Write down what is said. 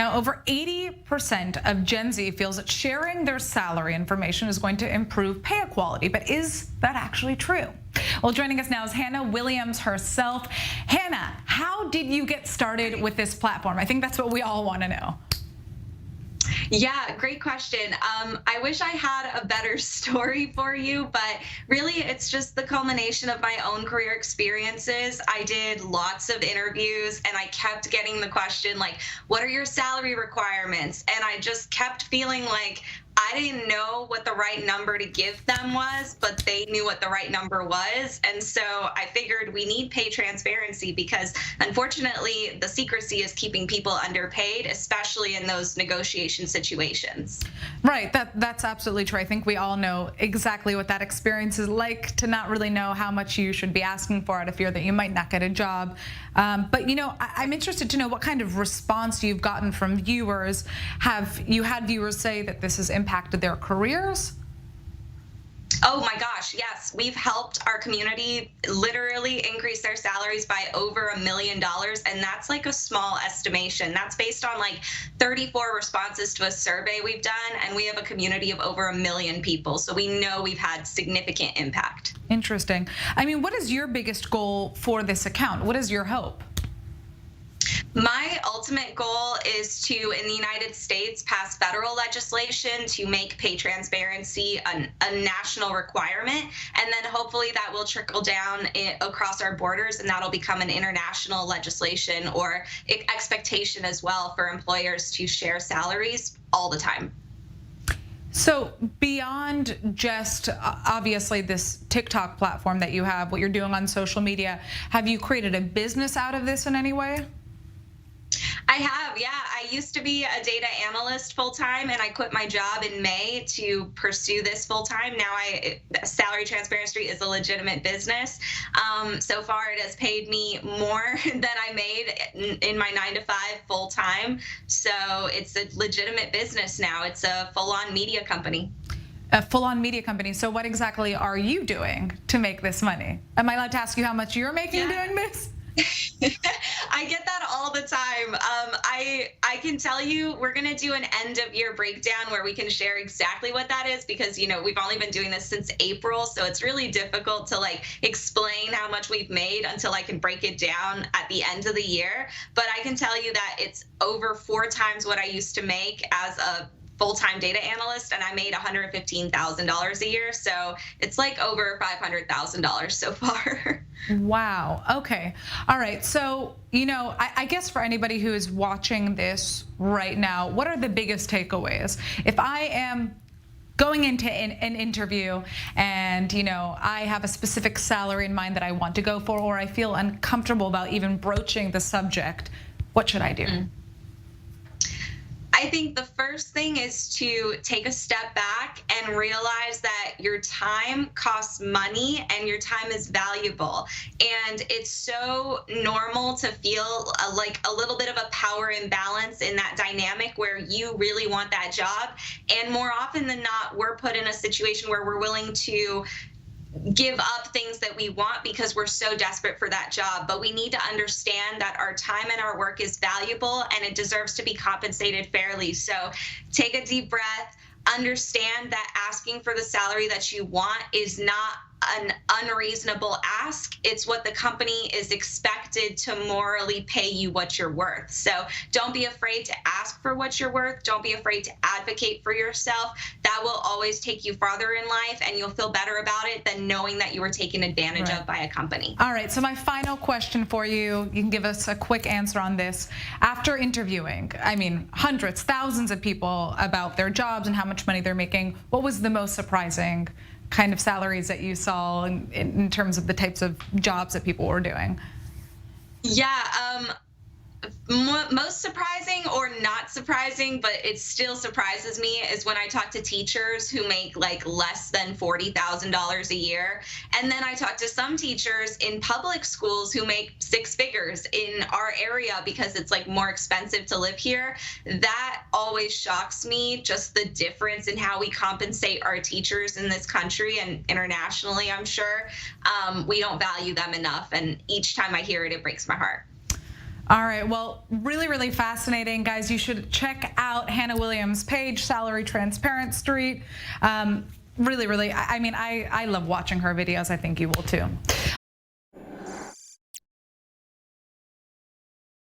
Now, over 80% of Gen Z feels that sharing their salary information is going to improve pay equality. But is that actually true? Well, joining us now is Hannah Williams herself. Hannah, how did you get started with this platform? I think that's what we all want to know. Yeah, great question. I wish I had a better story for you, but really it's just the culmination of my own career experiences. I did lots of interviews and I kept getting the question, like, what are your salary requirements? And I just kept feeling like I didn't know what the right number to give them was, but they knew what the right number was. And so I figured we need pay transparency because unfortunately the secrecy is keeping people underpaid, especially in those negotiation situations. Right, that's absolutely true. I think we all know exactly what that experience is like, to not really know how much you should be asking for out of fear that you might not get a job. But you know, I'm interested to know what kind of response you've gotten from viewers. Have you had viewers say that this has impacted their careers? Oh my gosh, yes. We've helped our community literally increase their salaries by over $1 million. And that's like a small estimation. That's based on like 34 responses to a survey we've done. And we have a community of over 1 million people. So we know we've had significant impact. Interesting. I mean, what is your biggest goal for this account? What is your hope? My ultimate goal is to, in the United States, pass federal legislation to make pay transparency a national requirement. And then hopefully that will trickle down across our borders and that'll become an international legislation or expectation as well for employers to share salaries all the time. So beyond just obviously this TikTok platform that you have, what you're doing on social media, have you created a business out of this in any way? I have, yeah. I used to be a data analyst full-time and I quit my job in May to pursue this full-time. Now salary transparency is a legitimate business. So far it has paid me more than I made in my 9-to-5 full-time. So it's a legitimate business now. It's a full-on media company. A full-on media company. So what exactly are you doing to make this money? Am I allowed to ask you how much you're making doing this? I get that all the time. I can tell you we're going to do an end of year breakdown where we can share exactly what that is because, you know, we've only been doing this since April. So it's really difficult to like explain how much we've made until I can break it down at the end of the year. But I can tell you that it's over 4 times what I used to make as a full-time data analyst, and I made $115,000 a year. So it's like over $500,000 so far. Wow. Okay. All right. So, you know, I guess for anybody who is watching this right now, what are the biggest takeaways? If I am going into an interview and, you know, I have a specific salary in mind that I want to go for, or I feel uncomfortable about even broaching the subject, what should I do? I think the first thing is to take a step back and realize that your time costs money and your time is valuable. And it's so normal to feel like a little bit of a power imbalance in that dynamic where you really want that job. And more often than not, we're put in a situation where we're willing to give up things that we want because we're so desperate for that job. But we need to understand that our time and our work is valuable and it deserves to be compensated fairly. So take a deep breath, understand that asking for the salary that you want is not an unreasonable ask. It's what the company is expected to morally pay you what you're worth. So don't be afraid to ask for what you're worth. Don't be afraid to advocate for yourself. That will always take you farther in life and you'll feel better about it than knowing that you were taken advantage of by a company. All right, so my final question for you, you can give us a quick answer on this. After interviewing, I mean, hundreds, thousands of people about their jobs and how much money they're making, what was the most surprising kind of salaries that you saw in terms of the types of jobs that people were doing? Yeah, most surprising or not surprising, but it still surprises me, is when I talk to teachers who make like less than $40,000 a year. And then I talk to some teachers in public schools who make 6 figures in our area because it's like more expensive to live here. That always shocks me, just the difference in how we compensate our teachers in this country and internationally, I'm sure. We don't value them enough. And each time I hear it, it breaks my heart. All right, well, really, really fascinating, guys. You should check out Hannah Williams' page, Salary Transparent Street. Really, really, I mean, I love watching her videos. I think you will too.